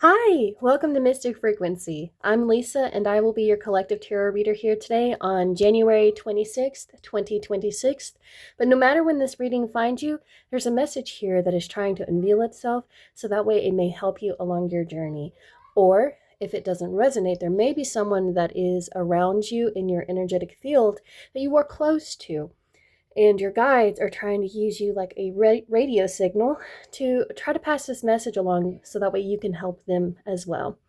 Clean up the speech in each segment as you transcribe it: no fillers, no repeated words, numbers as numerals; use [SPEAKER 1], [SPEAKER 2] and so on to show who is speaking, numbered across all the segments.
[SPEAKER 1] Hi, welcome to Mystic Frequency. I'm Lisa, and I will be your collective tarot reader here today on January 26th, 2026. But no matter when this reading finds you, there's a message here that is trying to unveil itself, so that way it may help you along your journey. Or, if it doesn't resonate, there may be someone that is around you in your energetic field that you are close to, and your guides are trying to use you like a radio signal to try to pass this message along so that way you can help them as well.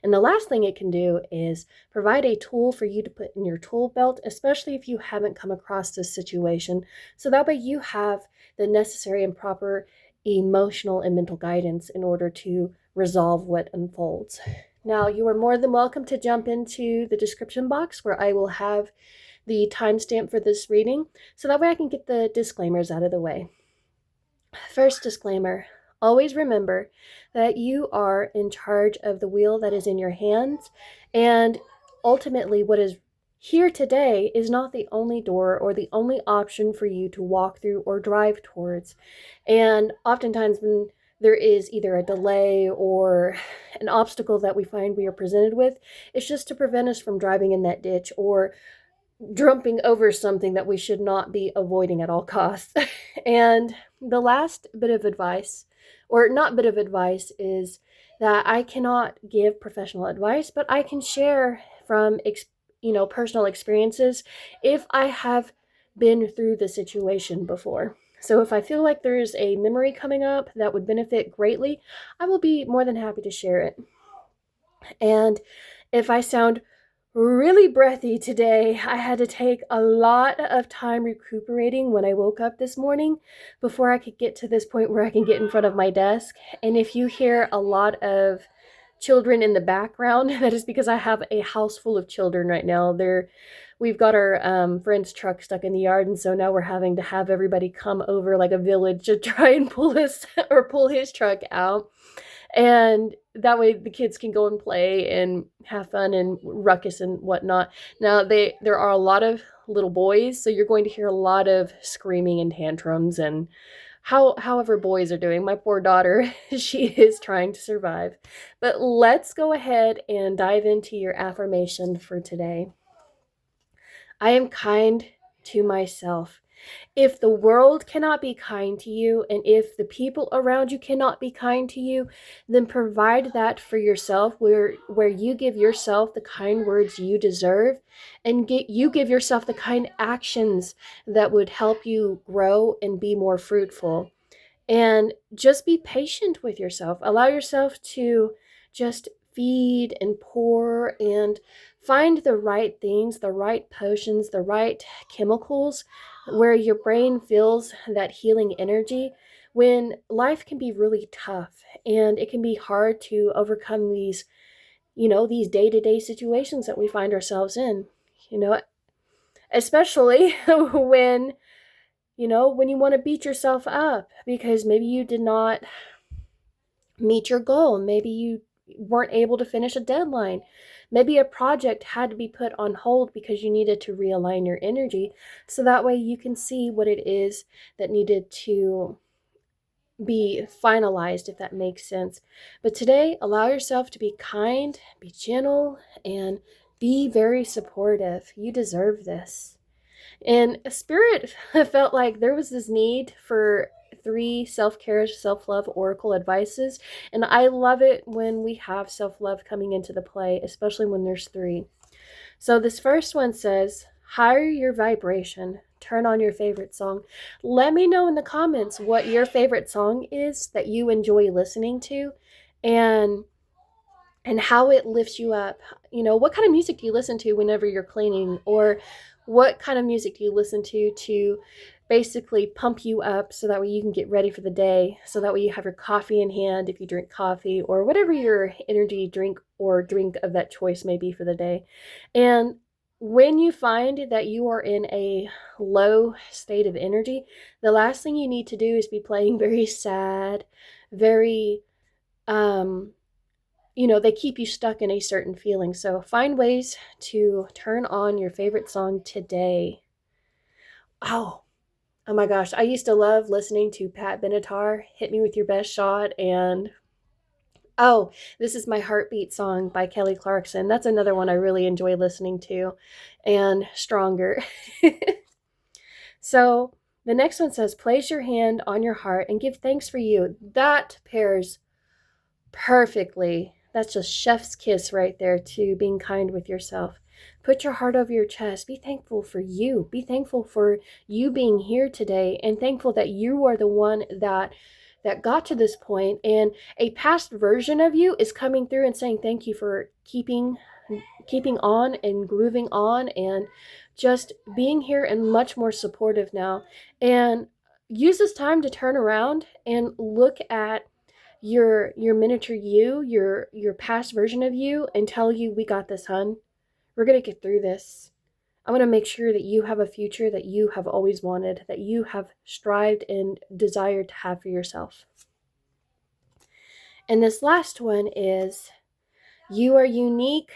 [SPEAKER 1] And the last thing it can do is provide a tool for you to put in your tool belt, especially if you haven't come across this situation, so that way you have the necessary and proper emotional and mental guidance in order to resolve what unfolds. Now, you are more than welcome to jump into the description box where I will have the timestamp for this reading, so that way I can get the disclaimers out of the way. First disclaimer, always remember that you are in charge of the wheel that is in your hands, and ultimately what is here today is not the only door or the only option for you to walk through or drive towards. And oftentimes when there is either a delay or an obstacle that we find we are presented with, it's just to prevent us from driving in that ditch or jumping over something that we should not be avoiding at all costs. And the last bit of advice, or not bit of advice, is that I cannot give professional advice, but I can share from personal experiences if I have been through the situation before. So if I feel like there's a memory coming up that would benefit greatly, I will be more than happy to share it. And if I sound really breathy today, I had to take a lot of time recuperating when I woke up this morning before I could get to this point where I can get in front of my desk. And if you hear a lot of children in the background, that is because I have a house full of children right now. We've got our friend's truck stuck in the yard, and so now we're having to have everybody come over like a village to try and pull us or pull his truck out. And that way the kids can go and play and have fun and ruckus and whatnot. Now there are a lot of little boys, so you're going to hear a lot of screaming and tantrums and however boys are doing. My poor daughter, she is trying to survive. But let's go ahead and dive into your affirmation for today. I am kind to myself. If the world cannot be kind to you, and if the people around you cannot be kind to you, then provide that for yourself, where you give yourself the kind words you deserve, and you give yourself the kind actions that would help you grow and be more fruitful. And just be patient with yourself. Allow yourself to just feed and pour and find the right things, the right potions, the right chemicals where your brain feels that healing energy when life can be really tough and it can be hard to overcome these day-to-day situations that we find ourselves in. You know, especially when you want to beat yourself up because maybe you did not meet your goal. Maybe you weren't able to finish a deadline. Maybe a project had to be put on hold because you needed to realign your energy so that way you can see what it is that needed to be finalized, if that makes sense. But today, allow yourself to be kind, be gentle, and be very supportive. You deserve this. And Spirit felt like there was this need for 3 self-care, self-love oracle advices. And I love it when we have self-love coming into the play, especially when there's 3. So this first one says, higher your vibration, turn on your favorite song. Let me know in the comments what your favorite song is that you enjoy listening to, and how it lifts you up. What kind of music do you listen to whenever you're cleaning? Or what kind of music do you listen to basically pump you up so that way you can get ready for the day, so that way you have your coffee in hand if you drink coffee, or whatever your energy drink or drink of that choice may be for the day. And when you find that you are in a low state of energy, the last thing you need to do is be playing very sad, very they keep you stuck in a certain feeling. So find ways to turn on your favorite song today. Oh my gosh. I used to love listening to Pat Benatar, Hit Me With Your Best Shot, and Oh, this is My Heartbeat song by Kelly Clarkson. That's another one I really enjoy listening to. And Stronger. So the next one says, place your hand on your heart and give thanks for you. That pairs perfectly. That's just chef's kiss right there to being kind with yourself. Put your heart over your chest. Be thankful for you. Be thankful for you being here today and thankful that you are the one that got to this point, and a past version of you is coming through and saying thank you for keeping on and grooving on and just being here and much more supportive now. And use this time to turn around and look at your miniature you, your past version of you, and tell you, we got this, hun. We're gonna get through this. I want to make sure that you have a future that you have always wanted, that you have strived and desired to have for yourself. And this last one is, you are unique,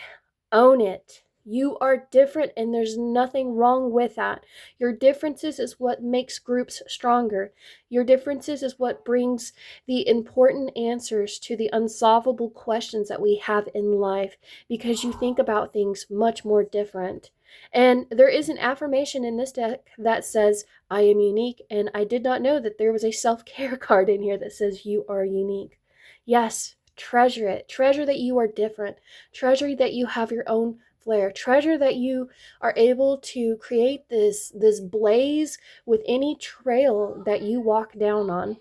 [SPEAKER 1] own it. You are different, and there's nothing wrong with that. Your differences is what makes groups stronger. Your differences is what brings the important answers to the unsolvable questions that we have in life, because you think about things much more different. And there is an affirmation in this deck that says, I am unique, and I did not know that there was a self-care card in here that says you are unique. Yes, treasure it. Treasure that you are different. Treasure that you have your own flair. Treasure that you are able to create this blaze with any trail that you walk down on.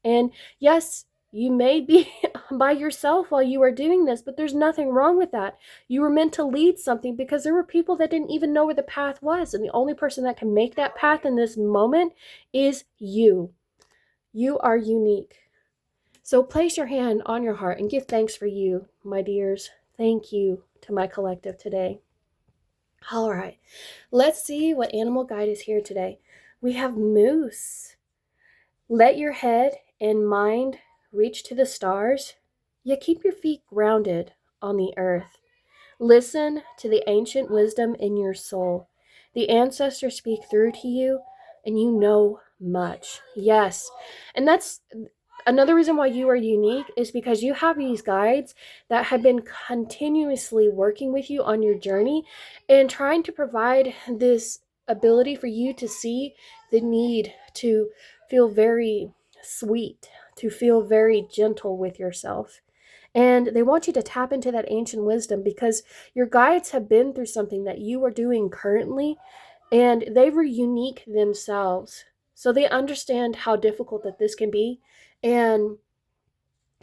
[SPEAKER 1] And yes, you may be by yourself while you are doing this, but there's nothing wrong with that. You were meant to lead something, because there were people that didn't even know where the path was, and the only person that can make that path in this moment is you. You are unique. So place your hand on your heart and give thanks for you, my dears. Thank you to my collective today. All right, let's see what animal guide is here today. We have Moose. Let your head and mind reach to the stars, yet keep your feet grounded on the earth. Listen to the ancient wisdom in your soul. The ancestors speak through to you, and you know much. Yes, and that's another reason why you are unique, is because you have these guides that have been continuously working with you on your journey and trying to provide this ability for you to see the need to feel very sweet, to feel very gentle with yourself. And they want you to tap into that ancient wisdom, because your guides have been through something that you are doing currently, and they were unique themselves. So they understand how difficult that this can be, and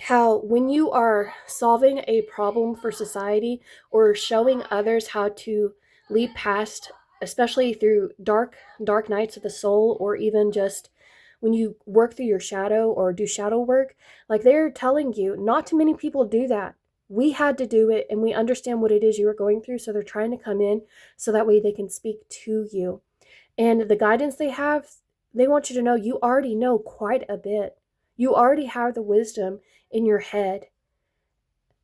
[SPEAKER 1] how when you are solving a problem for society or showing others how to leap past, especially through dark nights of the soul, or even just when you work through your shadow or do shadow work, like they're telling you, not too many people do that. We had to do it, and we understand what it is you are going through, so they're trying to come in so that way they can speak to you. And the guidance they have, they want you to know you already know quite a bit. You already have the wisdom in your head.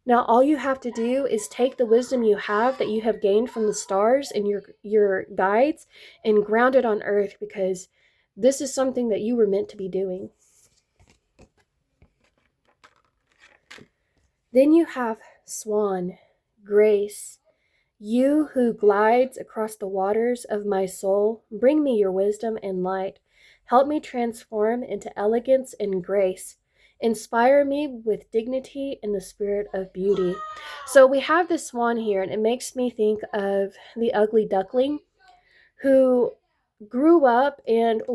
[SPEAKER 1] Now all you have to do is take the wisdom you have that you have gained from the stars and your guides, and ground it on earth, because this is something that you were meant to be doing. Then you have Swan, Grace. You who glides across the waters of my soul, bring me your wisdom and light. Help me transform into elegance and grace. Inspire me with dignity and the spirit of beauty. So we have this swan here, and it makes me think of the ugly duckling, who grew up and who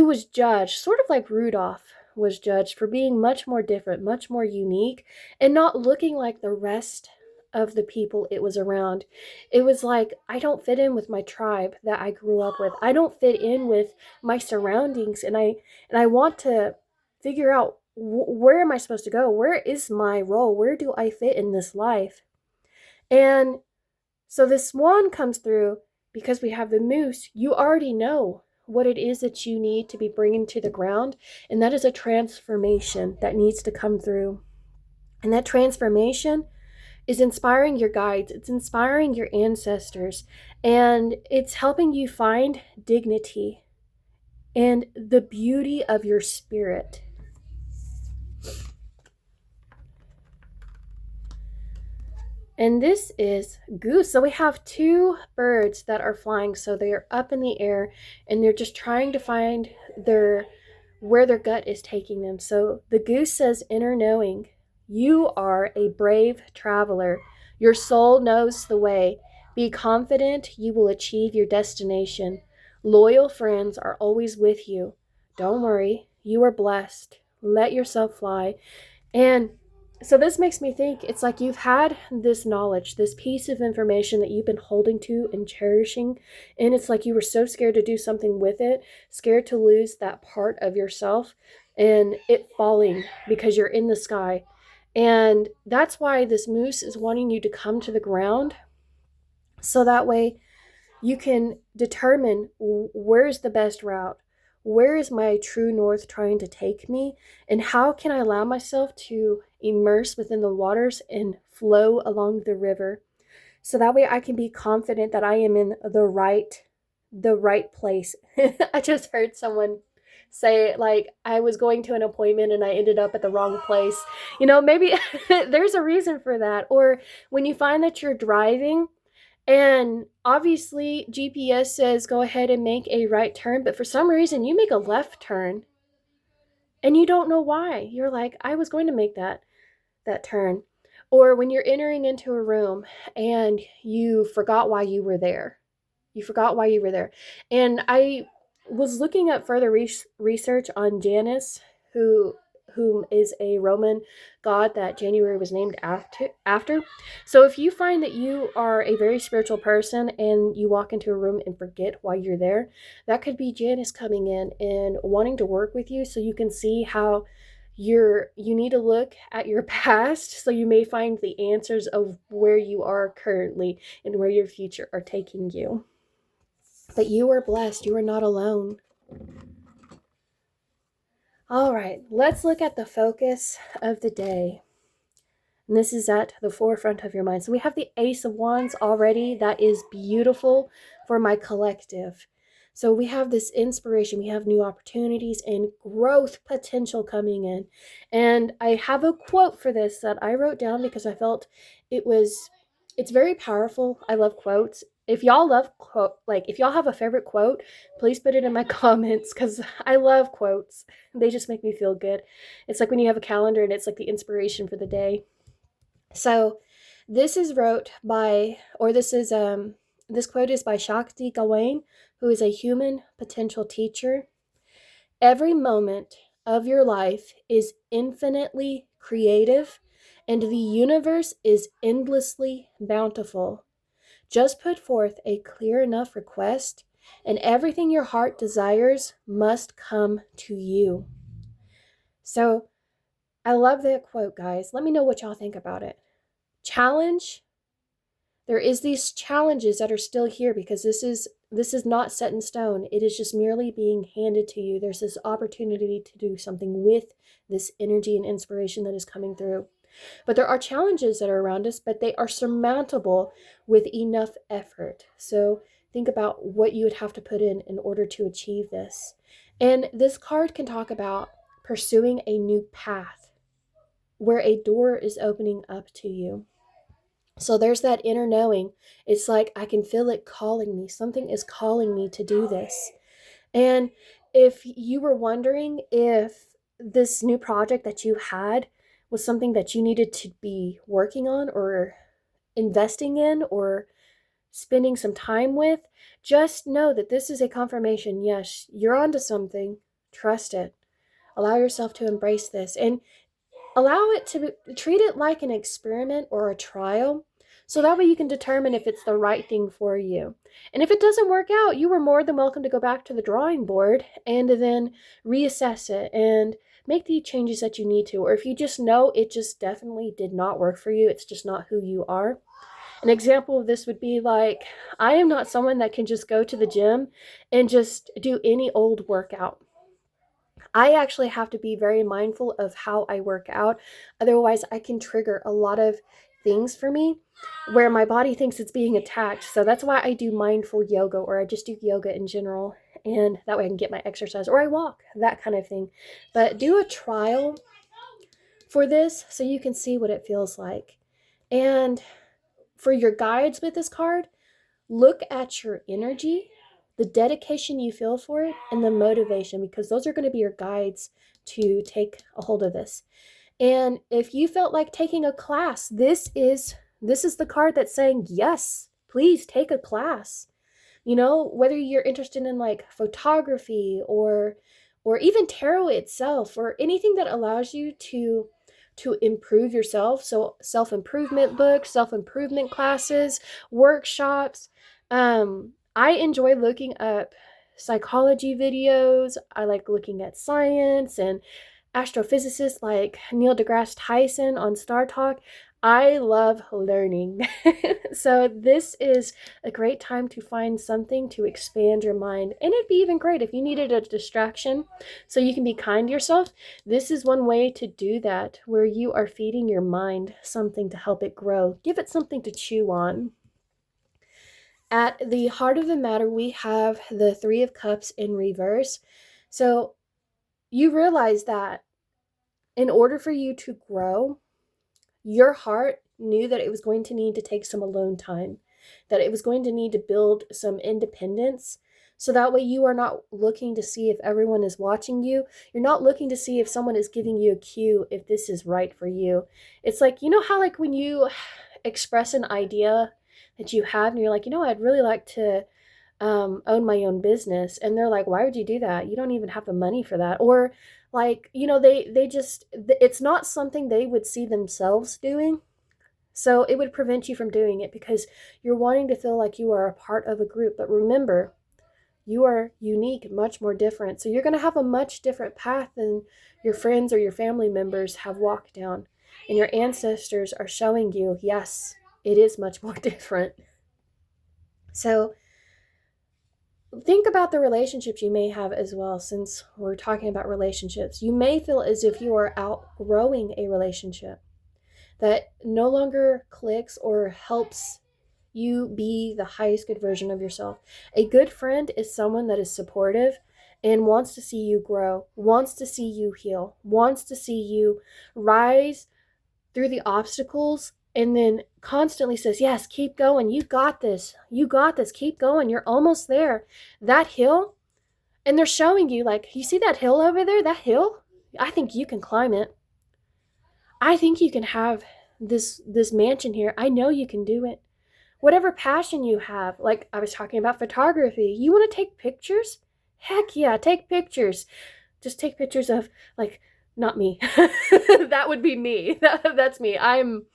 [SPEAKER 1] was judged, sort of like Rudolph was judged, for being much more different, much more unique, and not looking like the rest of the people it was around. It was like, I don't fit in with my tribe that I grew up with. I don't fit in with my surroundings, and I want to figure out, where am I supposed to go? Where is my role? Where do I fit in this life? And so this swan comes through, because we have the moose. You already know what it is that you need to be bringing to the ground, and that is a transformation that needs to come through. And that transformation is inspiring your guides, it's inspiring your ancestors, and it's helping you find dignity and the beauty of your spirit. And this is goose. So we have two birds that are flying. So they are up in the air and they're just trying to find their where their gut is taking them. So the goose says, inner knowing, you are a brave traveler. Your soul knows the way. Be confident you will achieve your destination. Loyal friends are always with you. Don't worry, you are blessed. Let yourself fly. And so this makes me think it's like you've had this knowledge, this piece of information that you've been holding to and cherishing. And it's like you were so scared to do something with it, scared to lose that part of yourself and it falling because you're in the sky. And that's why this moose is wanting you to come to the ground. So that way you can determine where's the best route. Where is my true north trying to take me? And how can I allow myself to immerse within the waters and flow along the river? So that way I can be confident that I am in the right place. I just heard someone say like I was going to an appointment and I ended up at the wrong place. Maybe there's a reason for that. Or when you find that you're driving and obviously, GPS says go ahead and make a right turn, but for some reason you make a left turn and you don't know why. You're like, I was going to make that turn. Or when you're entering into a room and you forgot why you were there. You forgot why you were there. And I was looking up further research on Janus, whom is a Roman god that January was named after. So if you find that you are a very spiritual person and you walk into a room and forget why you're there, that could be Janus coming in and wanting to work with you so you can see how you need to look at your past so you may find the answers of where you are currently and where your future are taking you. But you are blessed. You are not alone. All right, let's look at the focus of the day. And this is at the forefront of your mind. So we have the Ace of Wands already. That is beautiful for my collective. So we have this inspiration. We have new opportunities and growth potential coming in. And I have a quote for this that I wrote down because I felt it's very powerful. I love quotes. If y'all love if y'all have a favorite quote, please put it in my comments because I love quotes. They just make me feel good. It's like when you have a calendar and it's like the inspiration for the day. So this is this quote is by Shakti Gawain, who is a human potential teacher. Every moment of your life is infinitely creative, and the universe is endlessly bountiful. Just put forth a clear enough request, and everything your heart desires must come to you. So I love that quote, guys. Let me know what y'all think about it. Challenge. There is these challenges that are still here because this is not set in stone. It is just merely being handed to you. There's this opportunity to do something with this energy and inspiration that is coming through. But there are challenges that are around us, but they are surmountable with enough effort. So think about what you would have to put in order to achieve this. And this card can talk about pursuing a new path where a door is opening up to you. So there's that inner knowing. It's like I can feel it calling me. Something is calling me to do this. And if you were wondering if this new project that you had was something that you needed to be working on or investing in or spending some time with, just know that this is a confirmation. Yes, you're onto something. Trust it. Allow yourself to embrace this and allow it to treat it like an experiment or a trial. So that way you can determine if it's the right thing for you. And if it doesn't work out, you are more than welcome to go back to the drawing board and then reassess it and make the changes that you need to. Or if you just know it just definitely did not work for you, it's just not who you are. An example of this would be like, I am not someone that can just go to the gym and just do any old workout. I actually have to be very mindful of how I work out. Otherwise, I can trigger a lot of things for me where my body thinks it's being attacked. So that's why I do mindful yoga, or I just do yoga in general. And that way I can get my exercise, or I walk, that kind of thing. But do a trial for this so you can see what it feels like. And For your guides with this card, look at your energy, the dedication you feel for it, and the motivation, because those are going to be your guides to take a hold of this. And if you felt like taking a class, this is the card that's saying, yes, please take a class. You know, whether you're interested in like photography or even tarot itself, or anything that allows you to improve yourself. So self-improvement books, self-improvement classes, workshops. I enjoy looking up psychology videos. I like looking at science and astrophysicists like Neil deGrasse Tyson on Star Talk. I love learning. So this is a great time to find something to expand your mind. And it'd be even great if you needed a distraction so you can be kind to yourself. This is one way to do that, where you are feeding your mind something to help it grow. Give it something to chew on. At the heart of the matter, we have the Three of Cups in reverse. So you realize that in order for you to grow, your heart knew that it was going to need to take some alone time, that it was going to need to build some independence. So that way you are not looking to see if everyone is watching you. You're not looking to see if someone is giving you a cue if this is right for you. It's like, you know how like when you express an idea that you have and you're like, I'd really like to own my own business. And they're like, why would you do that? You don't even have the money for that. Or like, they just, it's not something they would see themselves doing. So it would prevent you from doing it because you're wanting to feel like you are a part of a group. But remember, you are unique, much more different. So you're going to have a much different path than your friends or your family members have walked down. And your ancestors are showing you, yes, it is much more different. So think about the relationships you may have as well, since we're talking about relationships. You may feel as if you are outgrowing a relationship that no longer clicks or helps you be the highest good version of yourself. A good friend is someone that is supportive and wants to see you grow, wants to see you heal, wants to see you rise through the obstacles, and then constantly says, yes, keep going. You got this. You got this. Keep going. You're almost there. That hill, and they're showing you, like, you see that hill over there? That hill? I think you can climb it. I think you can have this mansion here. I know you can do it. Whatever passion you have, like I was talking about photography, you want to take pictures? Heck yeah, take pictures. Just take pictures of, like, not me. That would be me. That's me. I'm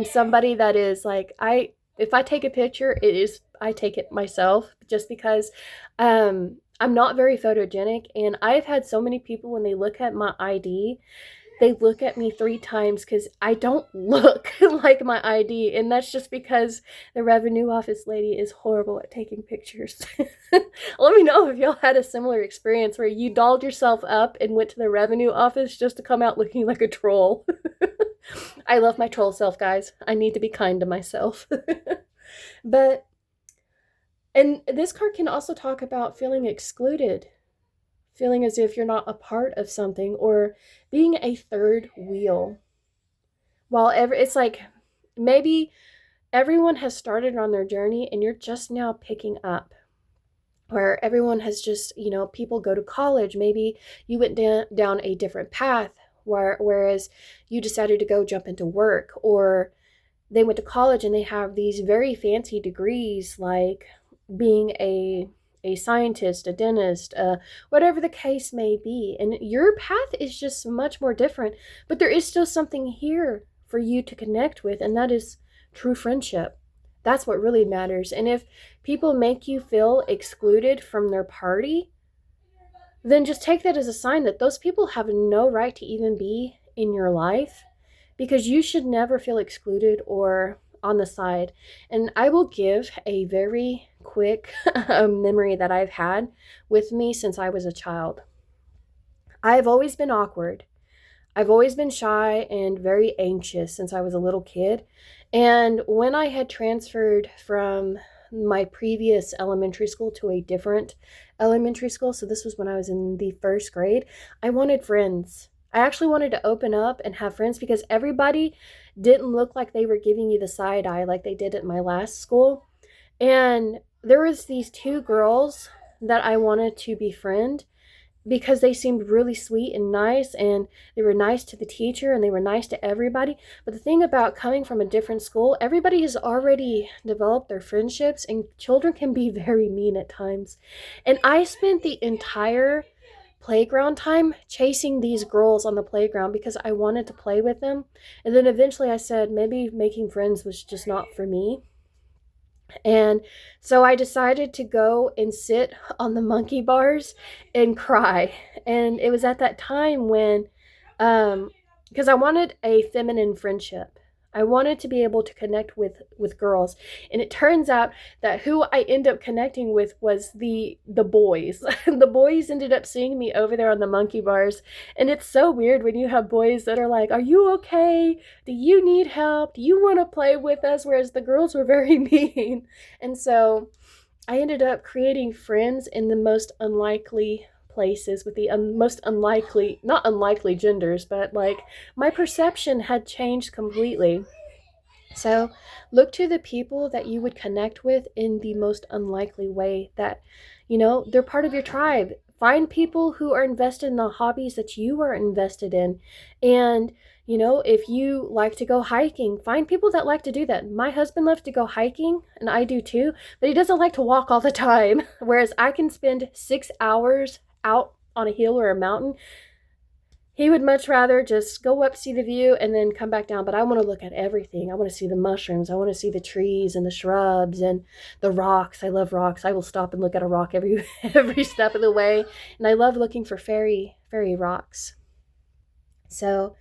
[SPEAKER 1] somebody that is like, if I take a picture, I take it myself, just because I'm not very photogenic, and I've had so many people, when they look at my ID, they look at me 3 times because I don't look like my ID, and that's just because the revenue office lady is horrible at taking pictures. Let me know if y'all had a similar experience where you dolled yourself up and went to the revenue office just to come out looking like a troll. I love my troll self, guys. I need to be kind to myself. But, and this card can also talk about feeling excluded, feeling as if you're not a part of something, or being a third wheel. It's like maybe everyone has started on their journey and you're just now picking up. Where everyone has just, people go to college. Maybe you went down a different path, whereas you decided to go jump into work, or they went to college and they have these very fancy degrees, like being a scientist, a dentist, whatever the case may be. And your path is just much more different, but there is still something here for you to connect with, and that is true friendship. That's what really matters. And if people make you feel excluded from their party, then just take that as a sign that those people have no right to even be in your life, because you should never feel excluded or on the side. And I will give a very quick memory that I've had with me since I was a child. I've always been awkward. I've always been shy and very anxious since I was a little kid. And when I had transferred from my previous elementary school to a different elementary school, so this was when I was in the 1st grade, I wanted friends. I actually wanted to open up and have friends because everybody didn't look like they were giving you the side eye like they did at my last school. And there was these two girls that I wanted to befriend because they seemed really sweet and nice, and they were nice to the teacher and they were nice to everybody. But the thing about coming from a different school, everybody has already developed their friendships, and children can be very mean at times. And I spent the entire playground time chasing these girls on the playground because I wanted to play with them. And then eventually I said maybe making friends was just not for me. And so I decided to go and sit on the monkey bars and cry. And it was at that time when, because I wanted a feminine friendship. I wanted to be able to connect with girls, and it turns out that who I end up connecting with was the boys. The boys ended up seeing me over there on the monkey bars, and it's so weird when you have boys that are like, "Are you okay? Do you need help? Do you want to play with us?" Whereas the girls were very mean, and so I ended up creating friends in the most unlikely places with the most unlikely, not unlikely genders, but like my perception had changed completely. So look to the people that you would connect with in the most unlikely way that, they're part of your tribe. Find people who are invested in the hobbies that you are invested in. And, if you like to go hiking, find people that like to do that. My husband loves to go hiking, and I do too, but he doesn't like to walk all the time. Whereas I can spend 6 hours out on a hill or a mountain. He would much rather just go up, see the view, and then come back down. But I want to look at everything. I want to see the mushrooms. I want to see the trees and the shrubs and the rocks. I love rocks. I will stop and look at a rock every every step of the way. And I love looking for fairy rocks. So,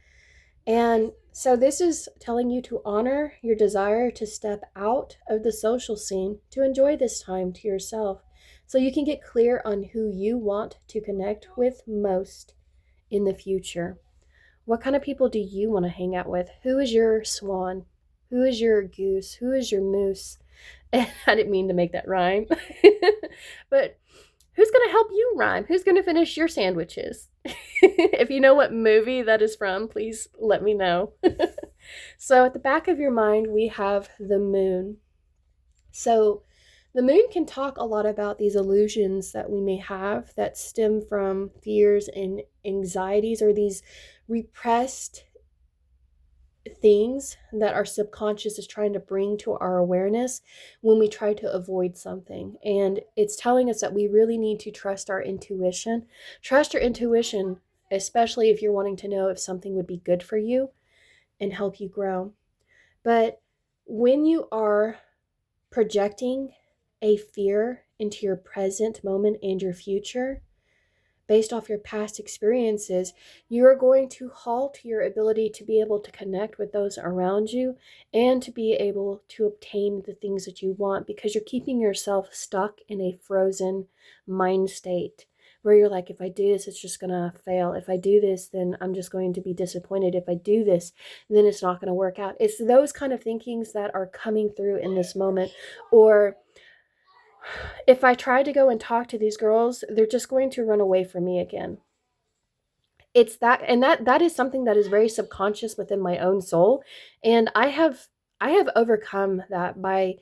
[SPEAKER 1] so this is telling you to honor your desire to step out of the social scene to enjoy this time to yourself, so you can get clear on who you want to connect with most in the future. What kind of people do you want to hang out with? Who is your swan? Who is your goose? Who is your moose? I didn't mean to make that rhyme. But who's going to help you rhyme? Who's going to finish your sandwiches? If you know what movie that is from, please let me know. So at the back of your mind, we have the moon. So the moon can talk a lot about these illusions that we may have that stem from fears and anxieties, or these repressed things that our subconscious is trying to bring to our awareness when we try to avoid something. And it's telling us that we really need to trust our intuition. Trust your intuition, especially if you're wanting to know if something would be good for you and help you grow. But when you are projecting a fear into your present moment and your future, based off your past experiences, you are going to halt your ability to be able to connect with those around you and to be able to obtain the things that you want, because you're keeping yourself stuck in a frozen mind state where you're like, if I do this, it's just going to fail. If I do this, then I'm just going to be disappointed. If I do this, then it's not going to work out. It's those kind of thinkings that are coming through in this moment. Or if I try to go and talk to these girls, they're just going to run away from me again. It's that, and that is something that is very subconscious within my own soul, and I have overcome that by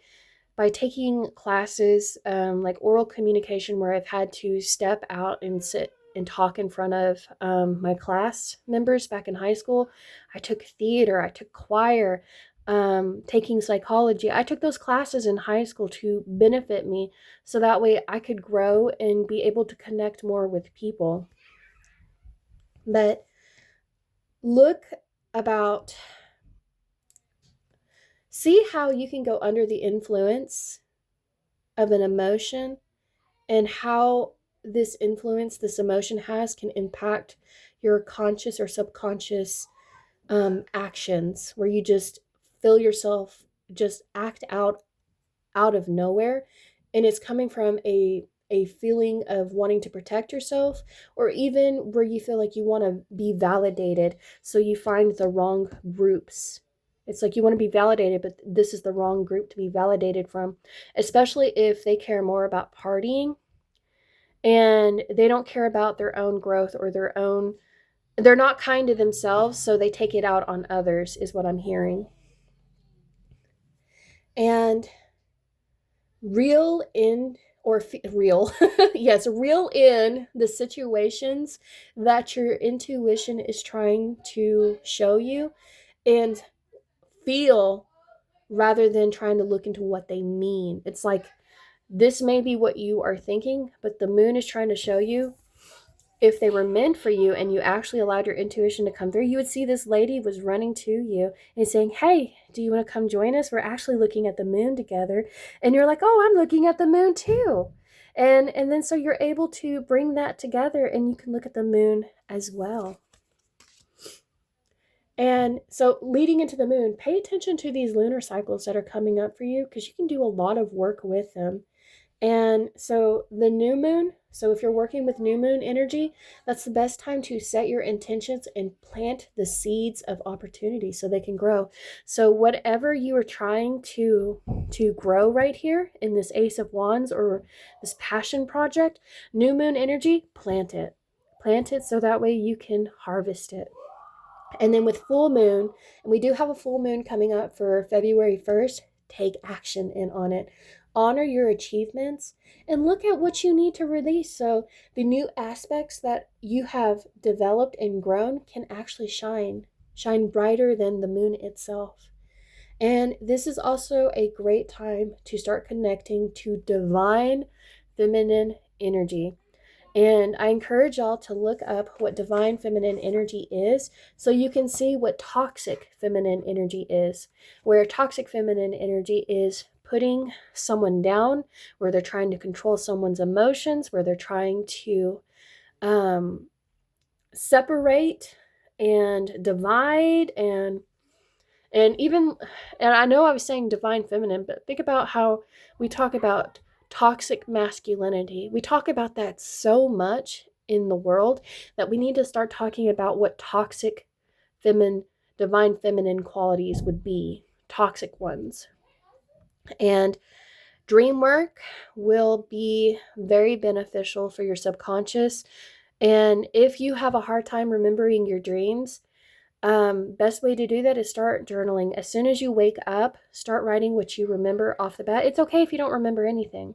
[SPEAKER 1] taking classes, like oral communication, where I've had to step out and sit and talk in front of my class members back in high school. I took theater, I took choir, taking psychology. I took those classes in high school to benefit me, so that way I could grow and be able to connect more with people. But look about, see how you can go under the influence of an emotion, and how this influence this emotion has can impact your conscious or subconscious actions, where you just feel yourself just act out of nowhere, and it's coming from a feeling of wanting to protect yourself, or even where you feel like you want to be validated, so you find the wrong groups. It's like you want to be validated, but this is the wrong group to be validated from, especially if they care more about partying and they don't care about their own growth or their own they're not kind to themselves, so they take it out on others, is what I'm hearing. And reel in, or real, yes, reel in the situations that your intuition is trying to show you, and feel rather than trying to look into what they mean. It's like, this may be what you are thinking, but the moon is trying to show you, if they were meant for you and you actually allowed your intuition to come through, you would see this lady was running to you and saying, hey, do you want to come join us? We're actually looking at the moon together. And you're like, oh, I'm looking at the moon too. And then so you're able to bring that together, and you can look at the moon as well. And so leading into the moon, pay attention to these lunar cycles that are coming up for you, because you can do a lot of work with them. And so the new moon, so if you're working with new moon energy, that's the best time to set your intentions and plant the seeds of opportunity so they can grow. So whatever you are trying to grow right here in this Ace of Wands or this passion project, new moon energy, plant it. Plant it so that way you can harvest it. And then with full moon, and we do have a full moon coming up for February 1st, take action in on it. Honor your achievements and look at what you need to release so the new aspects that you have developed and grown can actually shine brighter than the moon itself. And this is also a great time to start connecting to divine feminine energy. And I encourage y'all to look up what divine feminine energy is so you can see what toxic feminine energy is. Where toxic feminine energy is putting someone down, where they're trying to control someone's emotions, where they're trying to separate and divide and even, and I know I was saying divine feminine, but think about how we talk about toxic masculinity. We talk about that so much in the world that we need to start talking about what toxic divine feminine qualities would be, toxic ones. And dream work will be very beneficial for your subconscious. And if you have a hard time remembering your dreams, best way to do that is start journaling. As soon as you wake up, start writing what you remember off the bat. It's okay if you don't remember anything.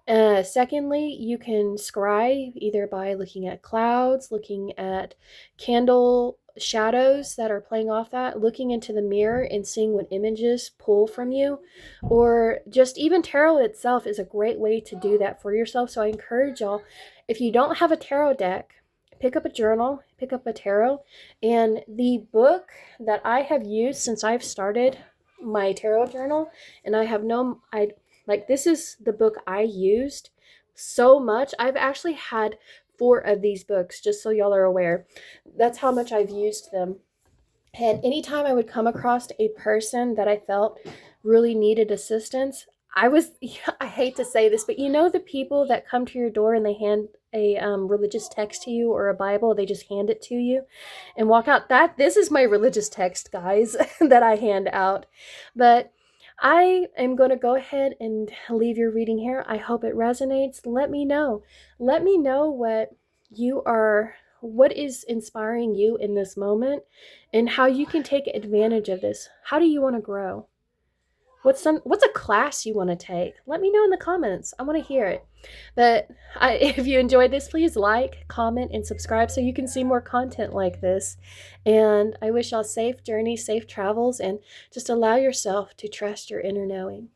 [SPEAKER 1] Secondly, you can scribe either by looking at clouds, looking at candle shadows that are playing off that, looking into the mirror and seeing what images pull from you, or just even tarot itself is a great way to do that for yourself. So I encourage y'all, if you don't have a tarot deck, pick up a journal, pick up a tarot. And the book that I have used since I've started my tarot journal, and this is the book I used so much. I've actually had 4 of these books, just so y'all are aware. That's how much I've used them. And anytime I would come across a person that I felt really needed assistance, I hate to say this, but you know the people that come to your door and they hand a religious text to you or a Bible, they just hand it to you and walk out. This is my religious text, guys, that I hand out. But I am going to go ahead and leave your reading here. I hope it resonates. Let me know. Let me know what is inspiring you in this moment and how you can take advantage of this. How do you want to grow? What's a class you want to take? Let me know in the comments. I want to hear it. But if you enjoyed this, please like, comment, and subscribe so you can see more content like this. And I wish y'all safe journeys, safe travels, and just allow yourself to trust your inner knowing.